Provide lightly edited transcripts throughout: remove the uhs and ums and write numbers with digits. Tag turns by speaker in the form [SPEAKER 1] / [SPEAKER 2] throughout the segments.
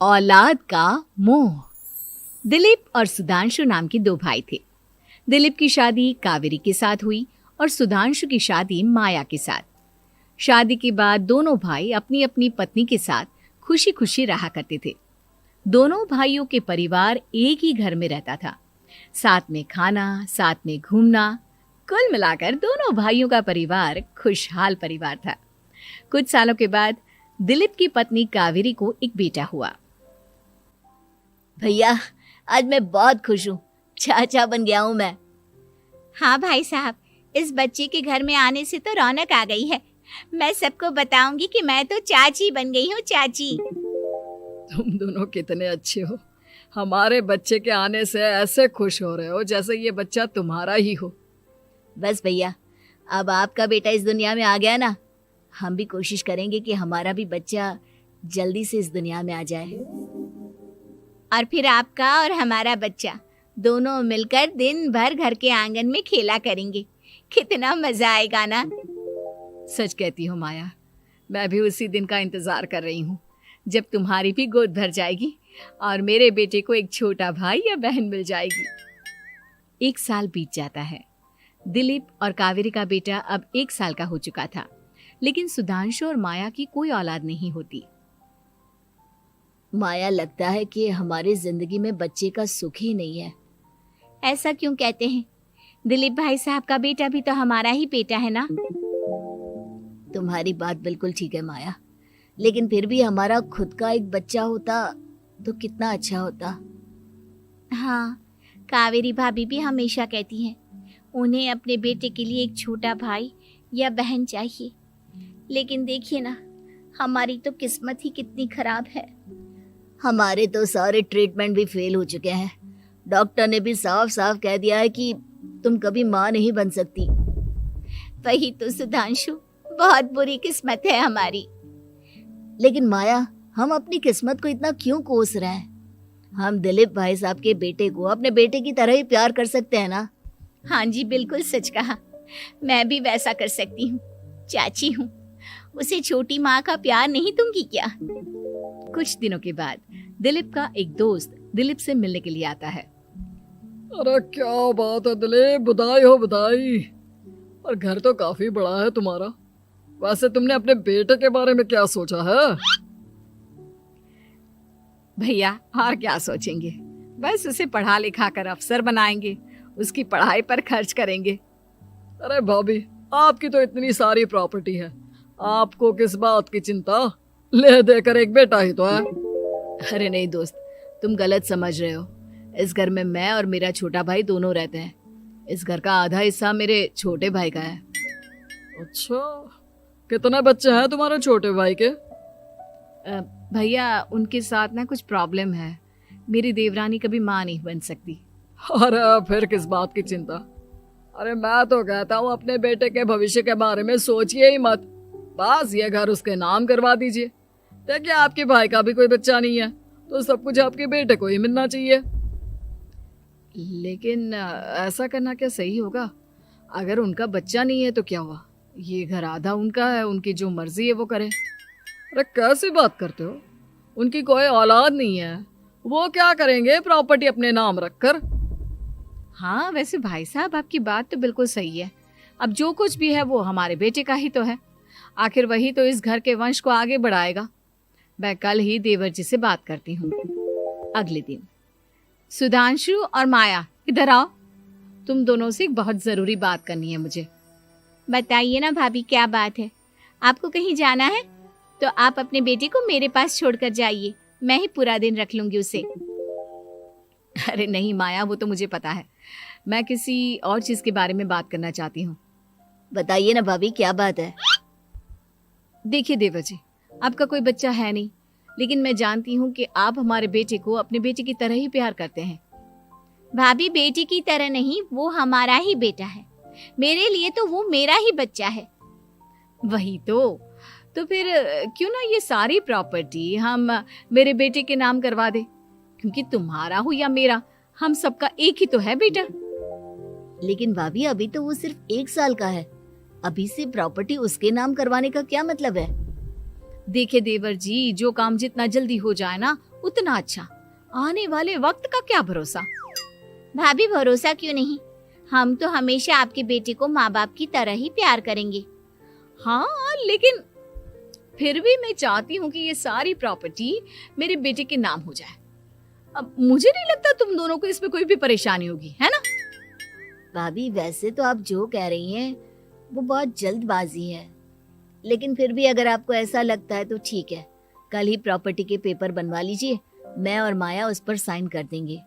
[SPEAKER 1] औलाद का मोह। दिलीप और सुधांशु नाम के दो भाई थे। दिलीप की शादी कावेरी के साथ हुई और सुधांशु की शादी माया के साथ। शादी के बाद दोनों भाई अपनी अपनी पत्नी के साथ खुशी खुशी रहा करते थे। दोनों भाइयों के परिवार एक ही घर में रहता था। साथ में खाना, साथ में घूमना, कुल मिलाकर दोनों भाइयों का परिवार खुशहाल परिवार था। कुछ सालों के बाद दिलीप की पत्नी कावेरी को एक बेटा हुआ।
[SPEAKER 2] भैया, आज मैं बहुत खुश हूँ। चाचा बन गया हूँ मैं।
[SPEAKER 3] हाँ भाई साहब, इस बच्चे के घर में आने से तो रौनक आ गई है। मैं सबको बताऊंगी कि मैं तो चाची बन गई हूँ, चाची।
[SPEAKER 4] तुम दोनों कितने अच्छे हो। हमारे बच्चे के आने से ऐसे खुश हो रहे हो जैसे ये बच्चा तुम्हारा ही हो।
[SPEAKER 2] बस भैया, अब आपका बेटा इस दुनिया में आ गया ना, हम भी कोशिश करेंगे कि हमारा भी बच्चा जल्दी से इस दुनिया में आ जाए।
[SPEAKER 3] और फिर आपका और हमारा बच्चा दोनों मिलकर दिन भर घर के आंगन में खेला करेंगे। कितना मजा आएगा ना।
[SPEAKER 1] सच कहती हूँ माया, मैं भी उसी दिन का इंतजार कर रही हूँ जब तुम्हारी भी गोद भर जाएगी और मेरे बेटे को एक छोटा भाई या बहन मिल जाएगी। 1 साल बीत जाता है। दिलीप और कावेरी का बेटा अब 1 साल का हो चुका था, लेकिन सुधांशु और माया की कोई औलाद नहीं होती।
[SPEAKER 2] माया, लगता है कि हमारी जिंदगी में बच्चे का सुख ही नहीं है।
[SPEAKER 3] ऐसा क्यों कहते हैं? दिलीप भाई साहब का बेटा भी तो हमारा ही बेटा है ना।
[SPEAKER 2] तुम्हारी बात बिल्कुल ठीक है माया, लेकिन फिर भी हमारा खुद का एक बच्चा होता तो कितना अच्छा होता।
[SPEAKER 3] हाँ, कावेरी भाभी भी हमेशा कहती हैं उन्हें अपने बेटे के लिए एक छोटा भाई या बहन चाहिए। लेकिन देखिए ना, हमारी तो किस्मत ही कितनी खराब है।
[SPEAKER 2] हमारे तो सारे ट्रीटमेंट भी फेल हो चुके हैं। डॉक्टर ने भी साफ साफ कह दिया है कि तुम कभी माँ नहीं बन सकती।
[SPEAKER 3] वही तो सुधांशु, बहुत बुरी किस्मत है हमारी।
[SPEAKER 2] लेकिन माया, हम अपनी किस्मत को इतना क्यों कोस रहे हैं? हम दिलीप भाई साहब के बेटे को अपने बेटे की तरह ही प्यार कर सकते हैं ना।
[SPEAKER 3] हाँ जी, बिल्कुल सच कहा। मैं भी वैसा कर सकती हूँ। चाची हूँ, उसे छोटी माँ का प्यार नहीं दूंगी क्या?
[SPEAKER 1] कुछ दिनों के बाद दिलीप का एक दोस्त दिलीप से मिलने के लिए आता है।
[SPEAKER 4] अरे क्या बात है दिलीप, बधाई हो बधाई। और घर तो काफी बड़ा है तुम्हारा। वैसे तुमने अपने बेटे के बारे में क्या सोचा है?
[SPEAKER 1] भैया, और क्या सोचेंगे, बस उसे पढ़ा लिखा कर अफसर बनाएंगे, उसकी पढ़ाई पर खर्च करेंगे।
[SPEAKER 4] अरे भाभी, आपकी तो इतनी सारी प्रॉपर्टी है, आपको किस बात की चिंता? ले देकर एक बेटा ही तो है।
[SPEAKER 1] अरे नहीं दोस्त, तुम गलत समझ रहे हो। इस घर में मैं और मेरा छोटा भाई दोनों रहते हैं। इस घर का आधा हिस्सा मेरे छोटे भाई का है।
[SPEAKER 4] अच्छा, कितने बच्चे हैं तुम्हारे छोटे भाई के?
[SPEAKER 1] भैया, उनके साथ ना कुछ प्रॉब्लम है। मेरी देवरानी कभी माँ नहीं बन सकती।
[SPEAKER 4] अरे फिर किस बात की चिंता? अरे मैं तो कहता हूँ अपने बेटे के भविष्य के बारे में सोचिए ही मत। बस ये घर उसके नाम करवा दीजिए। देखिए, आपके भाई का भी कोई बच्चा नहीं है तो सब कुछ आपके बेटे को ही मिलना चाहिए।
[SPEAKER 1] लेकिन ऐसा करना क्या सही होगा? अगर उनका बच्चा नहीं है तो क्या हुआ? ये घर आधा उनका है, उनकी जो मर्जी है वो करे।
[SPEAKER 4] अरे कैसी बात करते हो? उनकी कोई औलाद नहीं है, वो क्या करेंगे प्रॉपर्टी अपने नाम रखकर?
[SPEAKER 1] हाँ, वैसे भाई साहब, आपकी बात तो बिल्कुल सही है। अब जो कुछ भी है वो हमारे बेटे का ही तो है। आखिर वही तो इस घर के वंश को आगे बढ़ाएगा। मैं कल ही देवर जी से बात करती हूँ। अगले दिन सुधांशु और माया, इधर आओ। तुम दोनों से एक बहुत जरूरी बात करनी है मुझे।
[SPEAKER 3] बताइए ना भाभी, क्या बात है? आपको कहीं जाना है तो आप अपने बेटे को मेरे पास छोड़कर जाइए। मैं ही पूरा दिन रख लूंगी उसे।
[SPEAKER 1] अरे नहीं माया, वो तो मुझे पता है। मैं किसी और चीज के बारे में बात करना चाहती हूँ।
[SPEAKER 2] बताइए ना भाभी, क्या बात है?
[SPEAKER 1] देखिए देवर जी, आपका कोई बच्चा है नहीं, लेकिन मैं जानती हूँ कि आप हमारे बेटे को अपने बेटे की तरह ही प्यार करते हैं।
[SPEAKER 3] भाभी, बेटी की तरह नहीं, वो हमारा ही बेटा है। मेरे लिए तो वो मेरा ही बच्चा है।
[SPEAKER 1] वही तो फिर क्यों ना ये सारी प्रॉपर्टी हम मेरे बेटे के नाम करवा दे, क्योंकि तुम्हारा हो या मेरा, हम सबका एक ही तो है बेटा।
[SPEAKER 2] लेकिन भाभी, अभी तो वो सिर्फ 1 साल का है। अभी से प्रॉपर्टी उसके नाम करवाने का क्या मतलब है?
[SPEAKER 1] देखिए देवर जी, जो काम जितना जल्दी हो जाए ना, उतना अच्छा। आने वाले वक्त का क्या भरोसा।
[SPEAKER 3] भाभी भरोसा क्यों नहीं, हम तो हमेशा आपके बेटे को माँ बाप की तरह ही प्यार करेंगे।
[SPEAKER 1] हाँ, लेकिन फिर भी मैं चाहती हूँ कि ये सारी प्रॉपर्टी मेरे बेटे के नाम हो जाए। अब मुझे नहीं लगता तुम दोनों को इसमें कोई भी परेशानी होगी, है ना?
[SPEAKER 2] भाभी वैसे तो आप जो कह रही हैं वो बहुत जल्दबाजी है, लेकिन फिर भी अगर आपको ऐसा लगता है तो ठीक है, कल ही प्रॉपर्टी के पेपर बनवा लीजिए, मैं और माया उस पर साइन कर देंगे।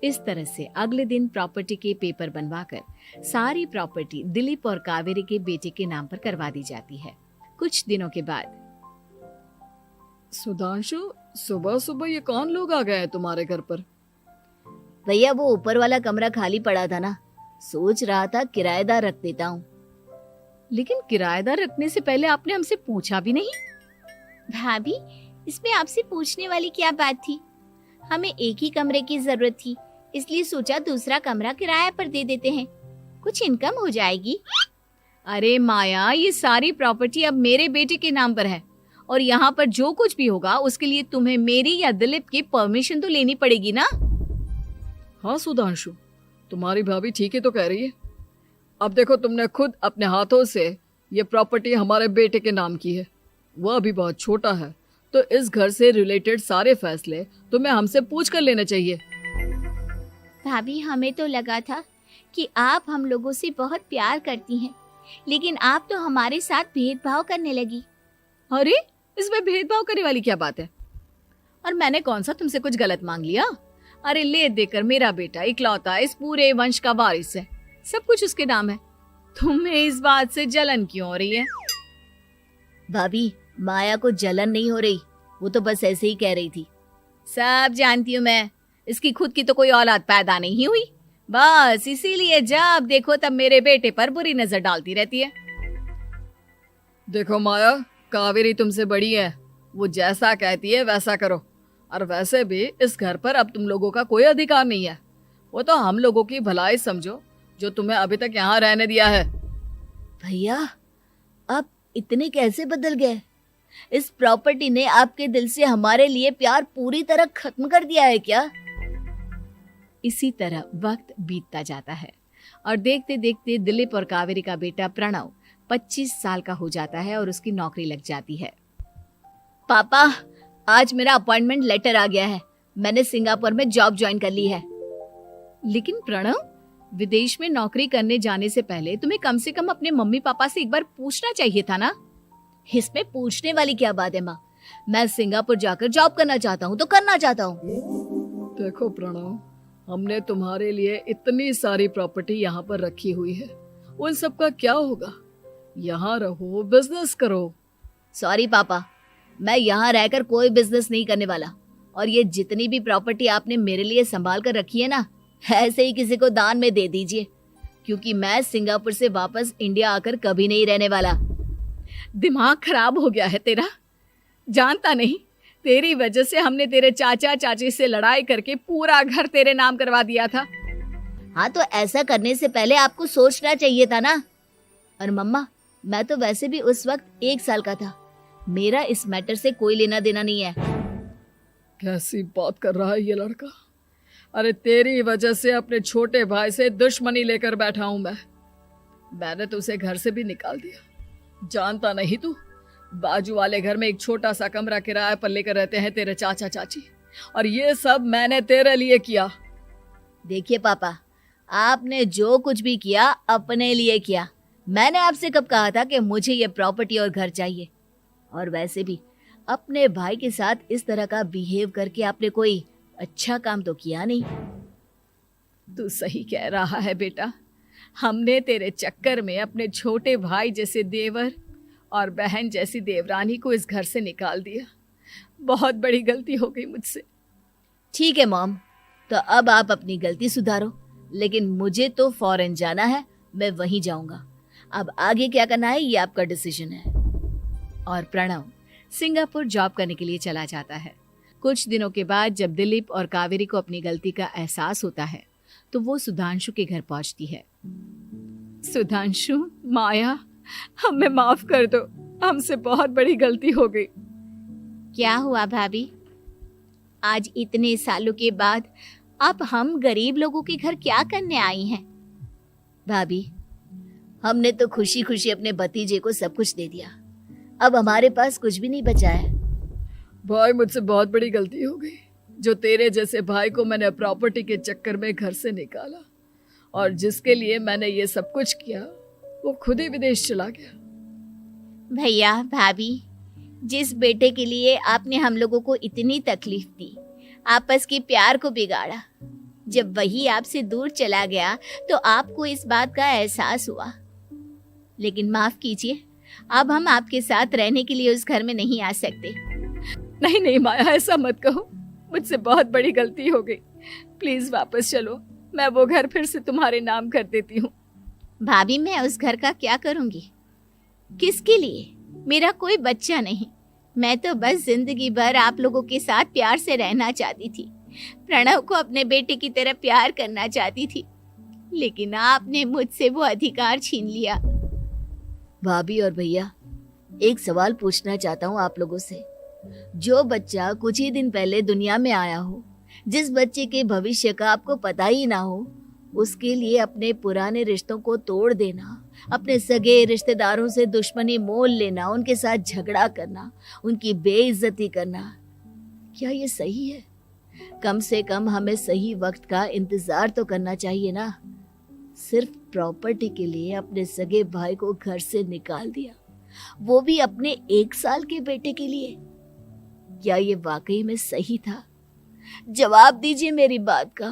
[SPEAKER 1] इस तरह से अगले दिन प्रॉपर्टी के पेपर बनवाकर सारी प्रॉपर्टी दिलीप और कावेरी के बेटे के नाम पर करवा दी जाती है। कुछ दिनों के बाद
[SPEAKER 4] सुधांशु, सुबह सुबह ये कौन लोग आ गए हैं तुम्हारे घर पर?
[SPEAKER 2] भैया वो ऊपर वाला कमरा खाली पड़ा था ना, सोच रहा था किराएदार रख देता हूँ।
[SPEAKER 1] लेकिन किराएदार रखने से पहले आपने हमसे पूछा भी नहीं।
[SPEAKER 3] भाभी इसमें आपसे पूछने वाली क्या बात थी, हमें एक ही कमरे की जरूरत थी, इसलिए सोचा दूसरा कमरा किराए पर दे देते हैं, कुछ इनकम हो जाएगी।
[SPEAKER 1] अरे माया, ये सारी प्रॉपर्टी अब मेरे बेटे के नाम पर है और यहाँ पर जो कुछ भी होगा उसके लिए तुम्हें मेरी या दिलीप की परमिशन तो लेनी पड़ेगी ना।
[SPEAKER 4] हाँ सुधांशु, तुम्हारी भाभी ठीक ही तो कह रही है। अब देखो, तुमने खुद अपने हाथों से ये प्रॉपर्टी हमारे बेटे के नाम की है, वह अभी बहुत छोटा है, तो इस घर से रिलेटेड सारे फैसले तुम्हें हमसे पूछ कर लेने चाहिए।
[SPEAKER 3] भाभी हमें तो लगा था कि आप हम लोगों से बहुत प्यार करती हैं, लेकिन आप तो हमारे साथ भेदभाव करने लगी।
[SPEAKER 1] अरे, इसमें भेदभाव करने वाली क्या बात है? और मैंने कौन सा तुमसे कुछ गलत मांग लिया? अरे ले देकर मेरा बेटा इकलौता इस पूरे वंश का वारिस है, सब कुछ उसके नाम है। तुम्हें इस बात से जलन क्यों हो रही है?
[SPEAKER 2] भाभी माया को जलन नहीं हो रही, वो तो बस ऐसे ही कह रही थी।
[SPEAKER 1] सब जानती हूँ मैं, इसकी खुद की तो कोई औलाद पैदा नहीं हुई, बस इसीलिए जब देखो तब मेरे बेटे पर बुरी नजर डालती रहती है।
[SPEAKER 4] देखो माया, कावेरी तुमसे बड़ी है, वो जैसा कहती है वैसा करो। और वैसे भी इस घर पर अब तुम लोगों का कोई अधिकार नहीं है, वो तो हम लोगों की भलाई समझो जो तुम्हें अभी तक यहाँ रहने दिया है।
[SPEAKER 2] भैया आप इतने कैसे बदल गए? इस प्रॉपर्टी ने आपके दिल से हमारे लिए प्यार पूरी तरह खत्म कर दिया है क्या?
[SPEAKER 1] इसी तरह वक्त बीतता जाता है और देखते देखते दिलीप और कावेरी का बेटा प्रणव 25 साल का हो जाता है और उसकी नौकरी लग जाती है।
[SPEAKER 2] पापा आज मेरा अपॉइंटमेंट लेटर आ गया है, मैंने सिंगापुर में जॉब ज्वाइन कर ली है।
[SPEAKER 1] लेकिन प्रणव, विदेश में नौकरी करने जाने से पहले तुम्हें कम से कम अपने मम्मी पापा से एक बार पूछना चाहिए था ना।
[SPEAKER 2] इसमें पूछने वाली क्या बात है माँ, मैं सिंगापुर जाकर जॉब करना चाहता हूँ तो करना चाहता हूँ।
[SPEAKER 4] देखो प्रणव, हमने तुम्हारे लिए इतनी सारी प्रॉपर्टी यहाँ पर रखी हुई है, उन सब का क्या होगा? यहाँ रहो, बिजनेस करो।
[SPEAKER 2] सॉरी पापा, मैं यहाँ रहकर कोई बिजनेस नहीं करने वाला, और ये जितनी भी प्रॉपर्टी आपने मेरे लिए संभाल कर रखी है ना, ऐसे ही किसी को दान में दे दीजिए, क्योंकि मैं सिंगापुर से वापस इंडिया आकर कभी नहीं रहने वाला।
[SPEAKER 1] दिमाग खराब हो गया है तेरा, जानता नहीं तेरी वजह से हमने तेरे चाचा चाची से लड़ाई करके पूरा घर तेरे नाम करवा दिया था।
[SPEAKER 2] हाँ तो ऐसा करने से पहले आपको सोचना चाहिए था ना। और मम्मा, मैं तो वैसे भी उस वक्त 1 साल का था, मेरा इस मैटर से कोई लेना देना नहीं है।
[SPEAKER 4] कैसी बात कर रहा है ये लड़का? अरे तेरी वजह से अपने छोटे भाई से दुश्मनी लेकर बैठा हूं मैंने तो उसे घर से भी निकाल दिया। जानता नहीं तू, बाजू वाले घर में एक छोटा सा कमरा किराए पर लेकर रहते हैं तेरे चाचा चाची, और ये सब मैंने तेरे लिए किया।
[SPEAKER 2] देखिए पापा, आपने जो कुछ भी किया अपने लिए किया। मैंने आपसे कब कहा था कि मुझे ये प्रॉपर्टी और घर चाहिए? और वैसे भी अपने भाई के साथ इस तरह का बिहेव करके आपने कोई अच्छा काम तो किया नहीं।
[SPEAKER 1] तू सही कह रहा है बेटा, हमने तेरे चक्कर में अपने छोटे भाई जैसे देवर और बहन जैसी देवरानी को इस घर से निकाल दिया। बहुत बड़ी गलती हो गई मुझसे।
[SPEAKER 2] ठीक है मॉम, तो अब आप अपनी गलती सुधारो, लेकिन मुझे तो फॉरेन जाना है, मैं वहीं जाऊंगा। अब आगे क्या करना है ये आपका डिसीजन है।
[SPEAKER 1] और प्रणव सिंगापुर जॉब करने के लिए चला जाता है। कुछ दिनों के बाद जब दिलीप और कावेरी को अपनी गलती का एहसास होता है तो वो सुधांशु के घर पहुंचती है। सुधांशु, माया, हमें माफ कर दो, हमसे बहुत बड़ी गलती हो गई।
[SPEAKER 3] क्या हुआ भाभी? आज इतने सालों के बाद अब हम गरीब लोगों के घर क्या करने आई हैं?
[SPEAKER 2] भाभी, हमने तो खुशी खुशी अपने भतीजे को सब कुछ दे दिया, अब हमारे पास कुछ भी नहीं बचा है।
[SPEAKER 4] भाई मुझसे बहुत बड़ी गलती हो गई, जो तेरे जैसे भाई को मैंने प्रॉपर्टी के चक्कर में घर से निकाला, और जिसके लिए मैंने ये सब कुछ किया वो खुद ही विदेश चला गया।
[SPEAKER 3] भैया भाभी, जिस बेटे के लिए आपने हम लोगों को इतनी तकलीफ दी, आपस के प्यार को बिगाड़ा, जब वही आपसे दूर चला गया तो आपको इस बात का एहसास हुआ। लेकिन माफ कीजिए, अब हम आपके साथ रहने के लिए उस घर में नहीं आ सकते।
[SPEAKER 4] नहीं नहीं माया, ऐसा मत कहो, मुझसे बहुत बड़ी गलती हो गई, प्लीज वापस चलो, मैं वो घर फिर से तुम्हारे नाम कर देती हूँ।
[SPEAKER 3] भाभी, मैं उस घर का क्या करूंगी? किसके लिए? मेरा कोई बच्चा नहीं, मैं तो बस जिंदगी भर आप लोगों के साथ प्यार से रहना चाहती थी, प्रणव को अपने बेटे की तरह प्यार करना चाहती थी, लेकिन आपने मुझसे वो अधिकार छीन लिया।
[SPEAKER 2] भाभी और भैया, एक सवाल पूछना चाहता हूँ आप लोगों से। जो बच्चा कुछ ही दिन पहले दुनिया में आया हो, जिस बच्चे के भविष्य का आपको पता ही ना हो, उसके लिए अपने पुराने रिश्तों को तोड़ देना, अपने सगे रिश्तेदारों से दुश्मनी मोल लेना, उनके साथ झगड़ा करना, उनकी बेइज्जती करना, क्या ये सही है? कम से कम हमें सही वक्त का इंतजार तो करना चाहिए ना। सिर्फ प्रॉपर्टी के लिए अपने सगे भाई को घर से निकाल दिया, वो भी अपने 1 साल के बेटे के लिए। क्या ये वाकई में सही था? जवाब दीजिए मेरी बात का।